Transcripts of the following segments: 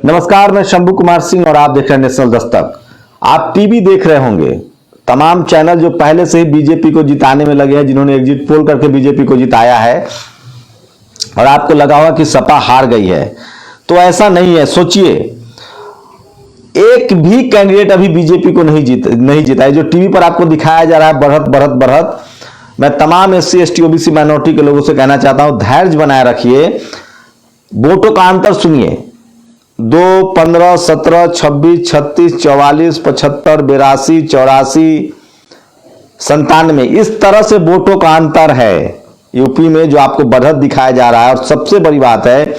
नमस्कार, मैं शंभू कुमार सिंह और आप देख रहे हैं नेशनल दस्तक। आप टीवी देख रहे होंगे, तमाम चैनल जो पहले से ही बीजेपी को जिताने में लगे हैं, जिन्होंने एग्जिट पोल करके बीजेपी को जिताया है, और आपको लगा होगा कि सपा हार गई है, तो ऐसा नहीं है। सोचिए, एक भी कैंडिडेट अभी बीजेपी को नहीं जीता है। जो टीवी पर आपको दिखाया जा रहा है बढ़त। मैं तमाम SC ST OBC माइनॉरिटी के लोगों से कहना चाहता हूं, धैर्य बनाए रखिए। वोटों का अंतर सुनिए, 2, 15, 17, 26, 36, 44, 75, 82, 84, 97, इस तरह से वोटों का अंतर है यूपी में, जो आपको बढ़त दिखाया जा रहा है। और सबसे बड़ी बात है,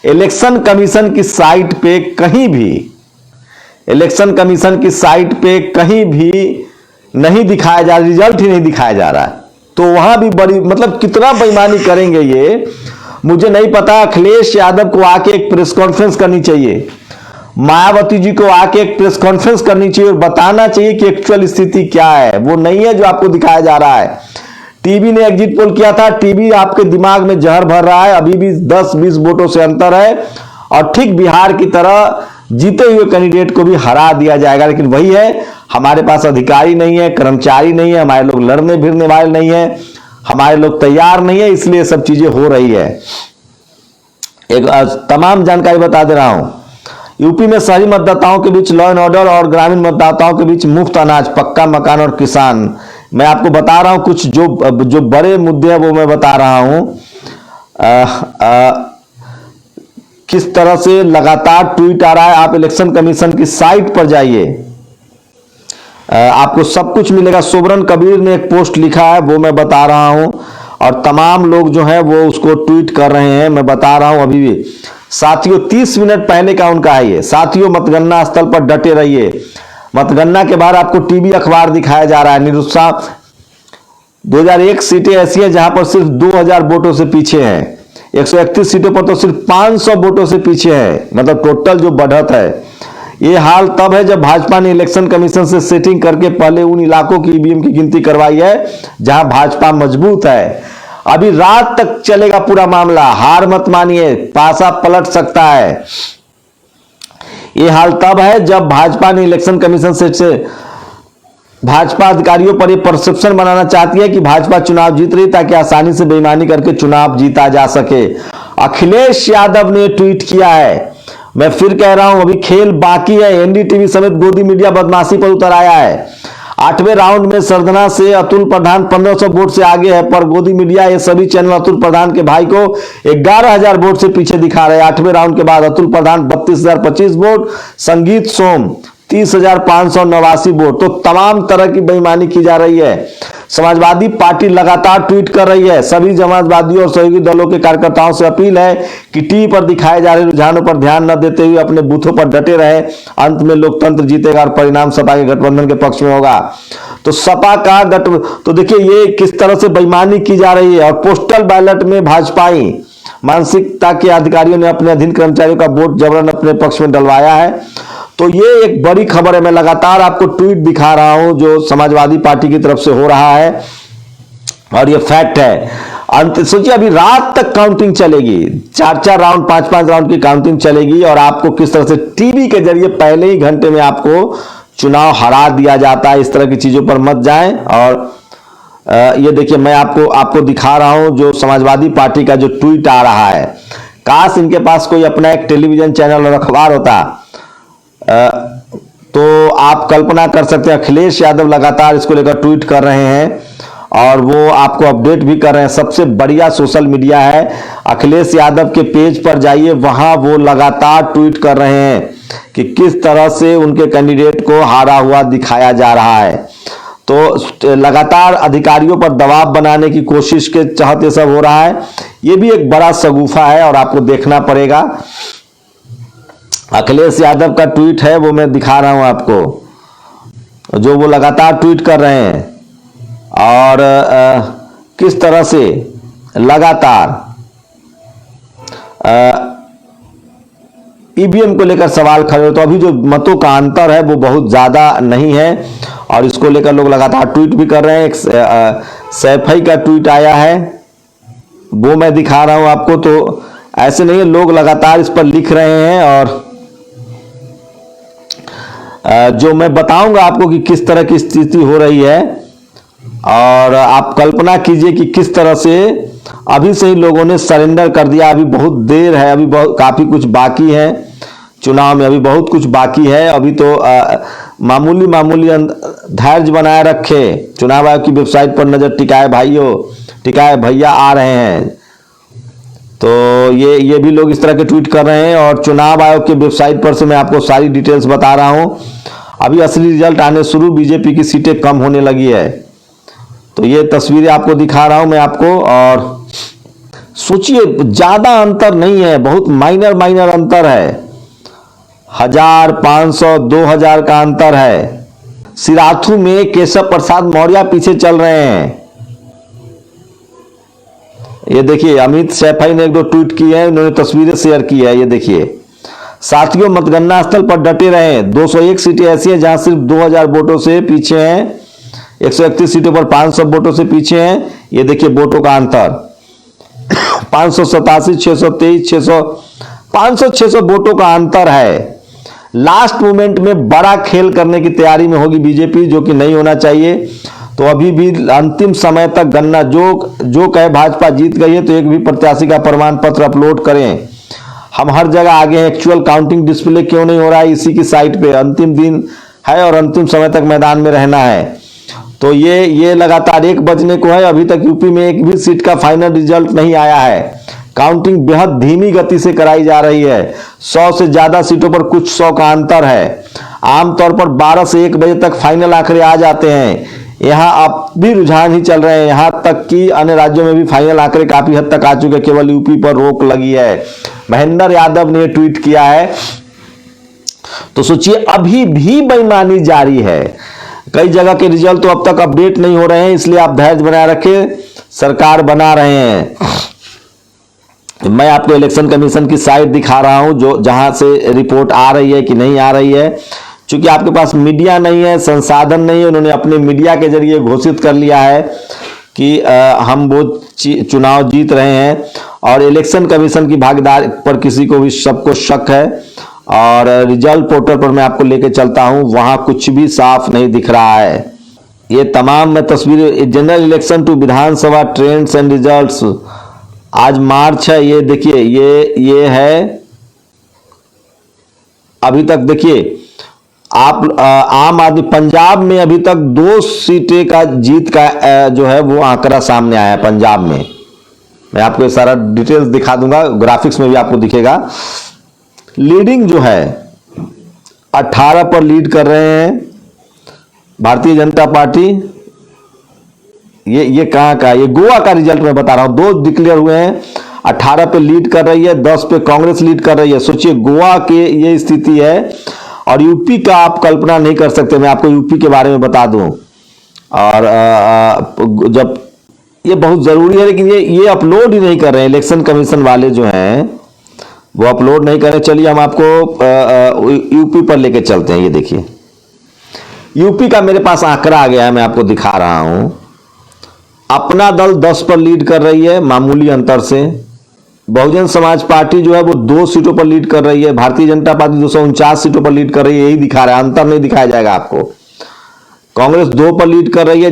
इलेक्शन कमीशन की साइट पे कहीं भी नहीं दिखाया जा रहा, रिजल्ट ही नहीं दिखाया जा रहा है। तो वहां भी बड़ी, मतलब कितना बेईमानी करेंगे ये, मुझे नहीं पता। अखिलेश यादव को आके एक प्रेस कॉन्फ्रेंस करनी चाहिए, मायावती जी को आके एक प्रेस कॉन्फ्रेंस करनी चाहिए और बताना चाहिए कि एक्चुअल स्थिति क्या है। वो नहीं है जो आपको दिखाया जा रहा है। टीवी ने एग्जिट पोल किया था, टीवी आपके दिमाग में जहर भर रहा है। अभी भी 10-20 वोटों से अंतर है और ठीक बिहार की तरह जीते हुए कैंडिडेट को भी हरा दिया जाएगा। लेकिन वही है, हमारे पास अधिकारी नहीं है, कर्मचारी नहीं है, हमारे लोग लड़ने भिड़ने वाले नहीं है, हमारे लोग तैयार नहीं है, इसलिए सब चीजें हो रही है। एक तमाम जानकारी बता दे रहा हूं। यूपी में शहरी मतदाताओं के बीच लॉ एंड ऑर्डर और ग्रामीण मतदाताओं के बीच मुफ्त अनाज, पक्का मकान और किसान। मैं आपको बता रहा हूं कुछ जो बड़े मुद्दे हैं, वो मैं बता रहा हूं। किस तरह से लगातार ट्वीट आ रहा है, आप इलेक्शन कमीशन की साइट पर जाइए, आपको सब कुछ मिलेगा। सोबरन कबीर ने एक पोस्ट लिखा है, वो मैं बता रहा हूं, और तमाम लोग जो हैं वो उसको ट्वीट कर रहे हैं, मैं बता रहा हूं अभी भी। साथियों, 30 मिनट पहले का उनका है ये। साथियों, मतगणना स्थल पर डटे रहिए। मतगणना के बाद आपको टीवी अखबार दिखाया जा रहा है। निरुत्साह 2001 सीटें ऐसी हैं जहां पर सिर्फ 2000 वोटों से पीछे हैं। 131 सीटों पर तो सिर्फ 500 वोटों से पीछे है। मतलब टोटल जो बढ़त है, ये हाल तब है जब भाजपा ने इलेक्शन कमीशन से सेटिंग करके पहले उन इलाकों की EVM की गिनती करवाई है जहां भाजपा मजबूत है। अभी रात तक चलेगा पूरा मामला, हार मत मानिए, पासा पलट सकता है। ये हाल तब है जब भाजपा ने इलेक्शन कमीशन से भाजपा अधिकारियों पर यह परसेप्शन बनाना चाहती है कि भाजपा चुनाव जीत रही, ताकि आसानी से बेईमानी करके चुनाव जीता जा सके। अखिलेश यादव ने ट्वीट किया है, मैं फिर कह रहा हूं, अभी खेल बाकी है। NDTV समेत गोदी मीडिया बदमाशी पर उतर आया है। 8वें राउंड में सरदना से अतुल प्रधान 1500 वोट से आगे है, पर गोदी मीडिया ये सभी चैनल अतुल प्रधान के भाई को 11000 वोट से पीछे दिखा रहे हैं। 8वें राउंड के बाद अतुल प्रधान 32,025 वोट, संगीत सोम 30,589 वोट। तो तमाम तरह की बेईमानी की जा रही है। समाजवादी पार्टी लगातार ट्वीट कर रही है। सभी समाजवादियों और सहयोगी दलों के कार्यकर्ताओं से अपील है कि टीवी पर दिखाए जा रहे रुझानों पर ध्यान न देते हुए अपने बूथों पर डटे रहे। अंत में लोकतंत्र जीतेगा और परिणाम सपा के गठबंधन के पक्ष में होगा। तो सपा का तो देखिए ये किस तरह से बेईमानी की जा रही है। और पोस्टल बैलेट में भाजपाई मानसिकता के अधिकारियों ने अपने अधीन कर्मचारियों का वोट जबरन अपने पक्ष में डलवाया है। तो ये एक बड़ी खबर है। मैं लगातार आपको ट्वीट दिखा रहा हूं जो समाजवादी पार्टी की तरफ से हो रहा है, और ये फैक्ट है। अंत सोचिए, अभी रात तक काउंटिंग चलेगी, 4-4 राउंड 5-5 राउंड की काउंटिंग चलेगी, और आपको किस तरह से टीवी के जरिए पहले ही घंटे में आपको चुनाव हरा दिया जाता है। इस तरह की चीजों पर मत जाएं। और ये देखिए, मैं आपको दिखा रहा हूं जो समाजवादी पार्टी का जो ट्वीट आ रहा है। काश इनके पास कोई अपना एक टेलीविजन चैनल और अखबार होता, तो आप कल्पना कर सकते हैं। अखिलेश यादव लगातार इसको लेकर ट्वीट कर रहे हैं और वो आपको अपडेट भी कर रहे हैं। सबसे बढ़िया सोशल मीडिया है, अखिलेश यादव के पेज पर जाइए, वहां वो लगातार ट्वीट कर रहे हैं कि किस तरह से उनके कैंडिडेट को हारा हुआ दिखाया जा रहा है। तो लगातार अधिकारियों पर दबाव बनाने की कोशिश के चाहते सब हो रहा है। ये भी एक बड़ा शगुफा है और आपको देखना पड़ेगा। अखिलेश यादव का ट्वीट है, वो मैं दिखा रहा हूं आपको, जो वो लगातार ट्वीट कर रहे हैं, और किस तरह से लगातार EVM को लेकर सवाल खड़े हो। तो अभी जो मतों का अंतर है वो बहुत ज्यादा नहीं है, और इसको लेकर लोग लगातार ट्वीट भी कर रहे हैं। एक सैफई का ट्वीट आया है, वो मैं दिखा रहा हूं आपको। तो ऐसे नहीं है, लोग लगातार इस पर लिख रहे हैं और जो मैं बताऊंगा आपको कि किस तरह की स्थिति हो रही है, और आप कल्पना कीजिए कि किस तरह से अभी से ही लोगों ने सरेंडर कर दिया। अभी बहुत देर है, अभी बहुत काफी कुछ बाकी है चुनाव में, अभी बहुत कुछ बाकी है। अभी तो मामूली मामूली धैर्य बनाए रखे, चुनाव आयोग की वेबसाइट पर नजर टिकाए भाइयों, टिकाए भैया आ रहे हैं। तो ये भी लोग इस तरह के ट्वीट कर रहे हैं, और चुनाव आयोग के वेबसाइट पर से मैं आपको सारी डिटेल्स बता रहा हूं। अभी असली रिजल्ट आने शुरू, बीजेपी की सीटें कम होने लगी है। तो ये तस्वीरें आपको दिखा रहा हूं मैं आपको, और सोचिए ज्यादा अंतर नहीं है, बहुत माइनर अंतर है, 1000, 500, 2000 का अंतर है। सिराथू में केशव प्रसाद मौर्य पीछे चल रहे हैं। ये देखिए अमित सैफई ने एक दो ट्वीट किए हैं, उन्होंने तस्वीरें शेयर की है। ये देखिए साथियों, मतगणना स्थल पर डटे रहे। 201 सीटें ऐसी हैं जहां सिर्फ 2000 वोटों से पीछे हैं, 131 सीटों पर 500 वोटों से पीछे हैं। ये देखिए वोटों का अंतर 587, 623, 600, 500, 600 वोटों का अंतर है। लास्ट मोमेंट में बड़ा खेल करने की तैयारी में होगी बीजेपी, जो कि नहीं होना चाहिए। तो अभी भी अंतिम समय तक गणना, जो कहे भाजपा जीत गई है तो एक भी प्रत्याशी का प्रमाण पत्र अपलोड करें। हम हर जगह आगे हैं, एक्चुअल काउंटिंग डिस्प्ले क्यों नहीं हो रहा है इसी की साइट पे? अंतिम दिन है और अंतिम समय तक मैदान में रहना है। तो ये लगातार 1 बजने को है, अभी तक यूपी में एक भी सीट का फाइनल रिजल्ट नहीं आया है। काउंटिंग बेहद धीमी गति से कराई जा रही है। 100 से ज्यादा सीटों पर कुछ 100 का अंतर है। आमतौर पर 12 से 1 बजे तक फाइनल आंकड़े आ जाते हैं। यहाँ अब भी रुझान ही चल रहे हैं, यहाँ तक कि अन्य राज्यों में भी फाइनल आंकड़े काफी हद तक आ चुके हैं, केवल यूपी पर रोक लगी है। महेंद्र यादव ने ट्वीट किया है। तो सोचिए अभी भी बेईमानी जारी है। कई जगह के रिजल्ट तो अब तक अपडेट नहीं हो रहे हैं, इसलिए आप धैर्य बनाए रखें, सरकार बना रहे हैं। मैं आपको इलेक्शन कमीशन की साइट दिखा रहा हूं, जो जहां से रिपोर्ट आ रही है कि नहीं आ रही है। क्योंकि आपके पास मीडिया नहीं है, संसाधन नहीं है, उन्होंने अपने मीडिया के जरिए घोषित कर लिया है कि हम वो चुनाव जीत रहे हैं, और इलेक्शन कमीशन की भागीदारी पर किसी को भी सबको शक है। और रिजल्ट पोर्टल पर मैं आपको लेके चलता हूं, वहां कुछ भी साफ नहीं दिख रहा है। ये तमाम मैं तस्वीरें, general election to Vidhansabha trends and results, आज मार्च है। ये देखिए ये है, अभी तक देखिए आप आम आदमी, पंजाब में अभी तक 2 सीटें का जीत का जो है वो आंकड़ा सामने आया है पंजाब में। मैं आपको सारा डिटेल्स दिखा दूंगा, ग्राफिक्स में भी आपको दिखेगा। लीडिंग जो है 18 पर लीड कर रहे हैं भारतीय जनता पार्टी। ये कहां का, ये गोवा का रिजल्ट मैं बता रहा हूं, 2 डिक्लेयर हुए हैं। 18 पे लीड कर रही है, 10 पे कांग्रेस लीड कर रही है। सोचिए गोवा के ये स्थिति है, और यूपी का आप कल्पना नहीं कर सकते। मैं आपको यूपी के बारे में बता दूं, और जब ये बहुत जरूरी है, लेकिन ये अपलोड ही नहीं कर रहे हैं इलेक्शन कमीशन वाले जो हैं, वो अपलोड नहीं कर रहे। चलिए हम आपको यूपी पर लेके चलते हैं। ये देखिए यूपी का मेरे पास आंकड़ा आ गया है, मैं आपको दिखा रहा हूं। अपना दल 10 पर लीड कर रही है मामूली अंतर से। बहुजन समाज पार्टी जो है वो 2 सीटों पर लीड कर रही है। भारतीय जनता पार्टी 249 सीटों पर लीड कर रही है। यही दिखा रहा है, अंतर नहीं दिखाया जाएगा आपको। कांग्रेस 2 पर लीड कर रही है।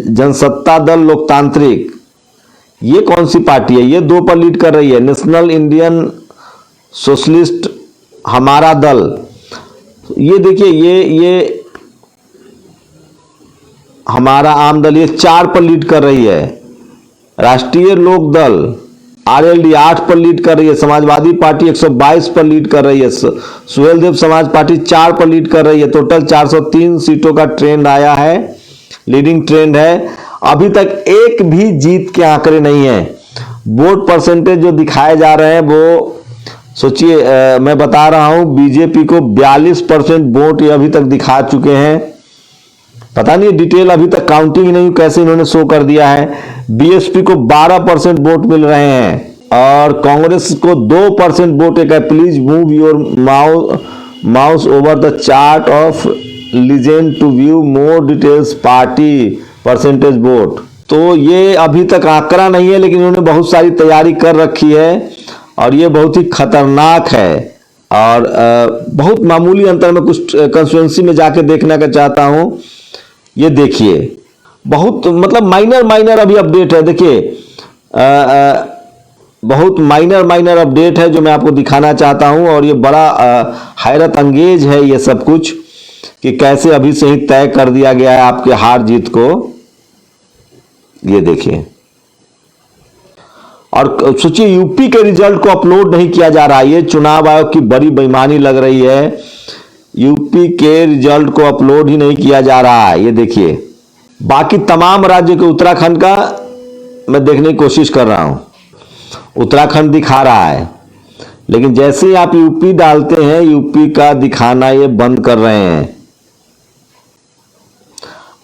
जनसत्ता दल लोकतांत्रिक, ये कौन सी पार्टी है? ये 2 पर लीड कर रही है। नेशनल इंडियन सोशलिस्ट हमारा दल, ये देखिए ये हमारा आम दल, ये 4 पर लीड कर रही है। राष्ट्रीय लोक दल आरएलडी 8 पर लीड कर रही है। समाजवादी पार्टी 122 पर लीड कर रही है। सुहेलदेव समाज पार्टी 4 पर लीड कर रही है। टोटल 403 सीटों का ट्रेंड आया है, लीडिंग ट्रेंड है। अभी तक एक भी जीत के आंकड़े नहीं है। वोट परसेंटेज जो दिखाए जा रहे हैं वो सोचिए, मैं बता रहा हूं बीजेपी को 42% वोट ये अभी तक दिखा चुके हैं। पता नहीं डिटेल अभी तक काउंटिंग नहीं कैसे इन्होंने शो कर दिया है। बीएसपी को 12% वोट मिल रहे हैं, और कांग्रेस को 2% वोट है। Please move your mouse over the chart of legend to view more details party percentage vote. तो ये अभी तक आंकड़ा नहीं है, लेकिन इन्होंने बहुत सारी तैयारी कर रखी है, और ये बहुत ही खतरनाक है। और बहुत मामूली अंतर में कुछ कंस्टिट्यूएंसी में जाके देखने का चाहता हूं। ये देखिए, बहुत मतलब माइनर अभी अपडेट है। देखिए बहुत माइनर अपडेट है जो मैं आपको दिखाना चाहता हूं, और ये बड़ा हैरत अंगेज है ये सब कुछ, कि कैसे अभी से ही तय कर दिया गया है आपके हार जीत को। ये देखिए, और सोचिए यूपी के रिजल्ट को अपलोड नहीं किया जा रहा है। ये चुनाव आयोग की बड़ी बेईमानी लग रही है। यूपी के रिजल्ट को अपलोड ही नहीं किया जा रहा है। ये देखिए, बाकी तमाम राज्यों के, उत्तराखंड का मैं देखने की कोशिश कर रहा हूं, उत्तराखंड दिखा रहा है, लेकिन जैसे ही आप यूपी डालते हैं यूपी का दिखाना ये बंद कर रहे हैं।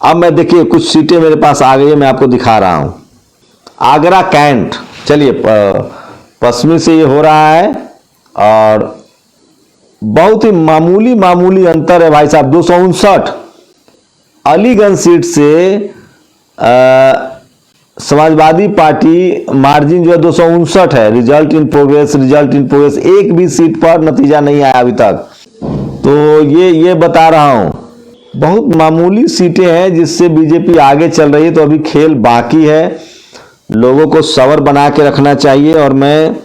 अब मैं देखिए कुछ सीटें मेरे पास आ गई है, मैं आपको दिखा रहा हूं। आगरा कैंट, चलिए पश्चिमी से ये हो रहा है, और बहुत ही मामूली अंतर है भाई साहब, 259। अलीगंज सीट से समाजवादी पार्टी मार्जिन जो है 259 है। रिजल्ट इन प्रोग्रेस, एक भी सीट पर नतीजा नहीं आया अभी तक। तो ये बता रहा हूं, बहुत मामूली सीटें हैं जिससे बीजेपी आगे चल रही है। तो अभी खेल बाकी है, लोगों को सबर बना के रखना चाहिए। और मैं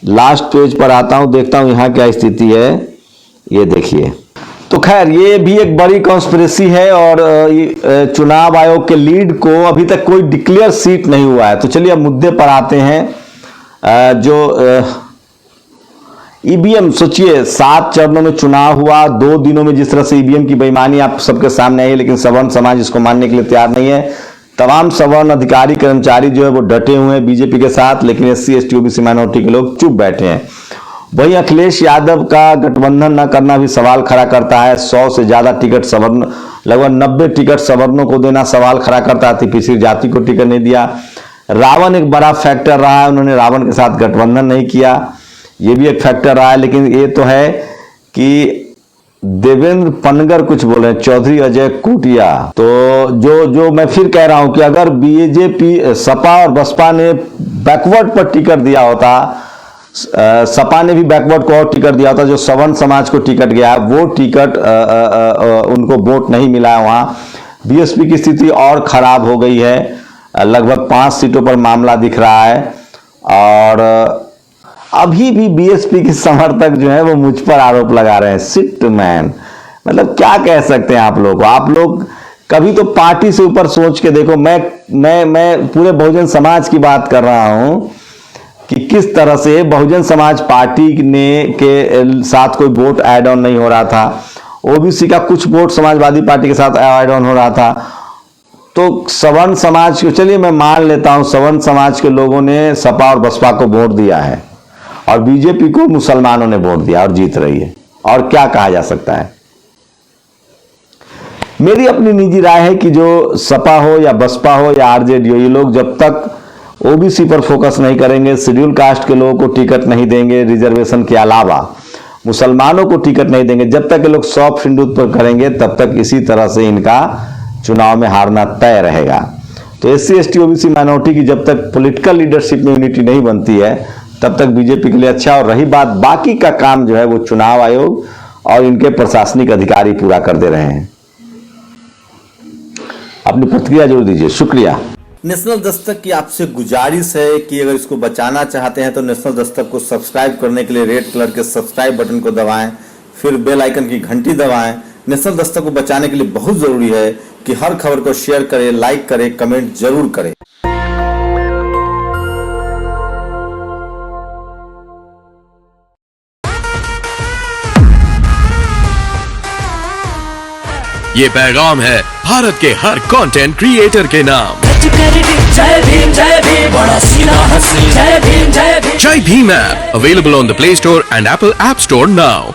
लास्ट पेज पर आता हूं, देखता हूं यहां क्या स्थिति है। ये देखिए, तो खैर ये भी एक बड़ी कॉन्स्पिरेसी है, और चुनाव आयोग के लीड को अभी तक कोई डिक्लेयर सीट नहीं हुआ है। तो चलिए अब मुद्दे पर आते हैं। जो ईवीएम, सोचिए 7 चरणों में चुनाव हुआ, 2 दिनों में जिस तरह से ईवीएम की बेईमानी आप सबके सामने आई है, लेकिन सवर्ण समाज इसको मानने के लिए तैयार नहीं है। तमाम सवर्ण अधिकारी कर्मचारी जो है वो डटे हुए हैं बीजेपी के साथ, लेकिन SC ST OBC माइनॉरिटी के लोग चुप बैठे हैं। वहीं अखिलेश यादव का गठबंधन न करना भी सवाल खड़ा करता है। 100 से ज्यादा टिकट सवर्ण, लगभग 90 टिकट सवर्णों को देना सवाल खड़ा करता है। पिछड़ी जाति को टिकट नहीं दिया। रावण एक बड़ा फैक्टर रहा है, उन्होंने रावण के साथ गठबंधन नहीं किया, ये भी एक फैक्टर रहा है। लेकिन ये तो है कि देवेंद्र पनगर कुछ बोले, चौधरी अजय कुटिया, तो जो मैं फिर कह रहा हूं कि अगर बीजेपी, सपा और बसपा ने बैकवर्ड पर टिकट दिया होता, सपा ने भी बैकवर्ड को और टिकट दिया होता, जो सवर्ण समाज को टिकट गया वो टिकट उनको वोट नहीं मिला है। वहां बीएसपी की स्थिति और खराब हो गई है, लगभग 5 सीटों पर मामला दिख रहा है। और अभी भी बीएसपी के समर्थक जो है वो मुझ पर आरोप लगा रहे हैं। सिट मैन, मतलब क्या कह सकते हैं आप लोग। आप लोग कभी तो पार्टी से ऊपर सोच के देखो। मैं पूरे बहुजन समाज की बात कर रहा हूं कि किस तरह से बहुजन समाज पार्टी ने के साथ कोई वोट ऐड ऑन नहीं हो रहा था, ओबीसी का कुछ वोट समाजवादी पार्टी के साथ ऐड ऑन हो रहा था। तो सवर्ण समाज को, चलिए मैं मान लेता हूं, सवर्ण समाज के लोगों ने सपा और बसपा को वोट दिया है, और बीजेपी को मुसलमानों ने वोट दिया और जीत रही है। और क्या कहा जा सकता है। मेरी अपनी निजी राय है कि जो सपा हो या बसपा हो या आरजेडी हो, ये लोग जब तक ओबीसी पर फोकस नहीं करेंगे, शेड्यूल कास्ट के लोगों को टिकट नहीं देंगे, रिजर्वेशन के अलावा मुसलमानों को टिकट नहीं देंगे, जब तक ये लोग सॉफ्ट हिंदुत्व पर करेंगे तब तक इसी तरह से इनका चुनाव में हारना तय रहेगा। तो SC ST OBC माइनॉरिटी की जब तक पॉलिटिकल लीडरशिप में यूनिटी नहीं बनती है तब तक बीजेपी के लिए अच्छा। और रही बात बाकी का काम जो है वो चुनाव आयोग और इनके प्रशासनिक अधिकारी पूरा कर दे रहे हैं। अपनी प्रतिक्रिया जरूर दीजिए, शुक्रिया। नेशनल दस्तक की आपसे गुजारिश है कि अगर इसको बचाना चाहते हैं तो नेशनल दस्तक को सब्सक्राइब करने के लिए रेड कलर के सब्सक्राइब बटन को दबाएं, फिर बेल आइकन की घंटी दबाएं। नेशनल दस्तक को बचाने के लिए बहुत जरूरी है कि हर खबर को शेयर करें, लाइक करें, कमेंट जरूर करें। ये पैगाम है भारत के हर कंटेंट क्रिएटर के नाम। जय भीम बड़ा सीना हंसी, जय भीम जय Bhim app available on the play store and Apple app store now.